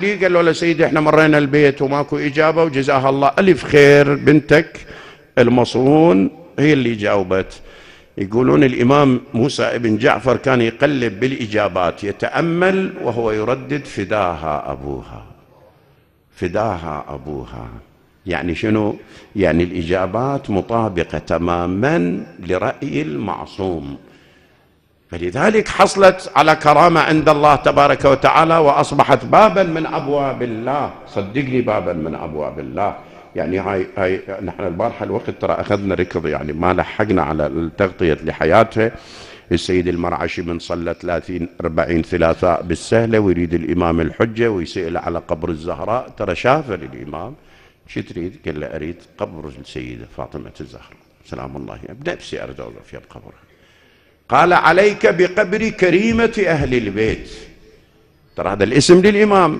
قال له سيدي احنا مرينا البيت وماكو إجابة وجزاها الله ألف خير، بنتك المصون هي اللي جاوبت. يقولون الإمام موسى ابن جعفر كان يقلب بالإجابات، يتأمل وهو يردد فداها أبوها، فداها أبوها. يعني شنو؟ يعني الإجابات مطابقة تماما لرأي المعصوم، فلذلك حصلت على كرامة عند الله تبارك وتعالى، وأصبحت بابا من أبواب الله، صدقني بابا من أبواب الله. يعني هاي نحن البارحة الوقت ترى أخذنا ركض، يعني ما لحقنا على التغطية لحياتها. السيد المرعشي من صلى 30-40 ثلاثاء بالسهلة ويريد الإمام الحجة ويسأل على قبر الزهراء، ترى شافه الإمام. شو تريد؟ قال له أريد قبر السيدة فاطمة الزهراء سلام الله بنفسي أريد أوقف في قبرها. قال عليك بقبر كريمة أهل البيت، ترى هذا الاسم للإمام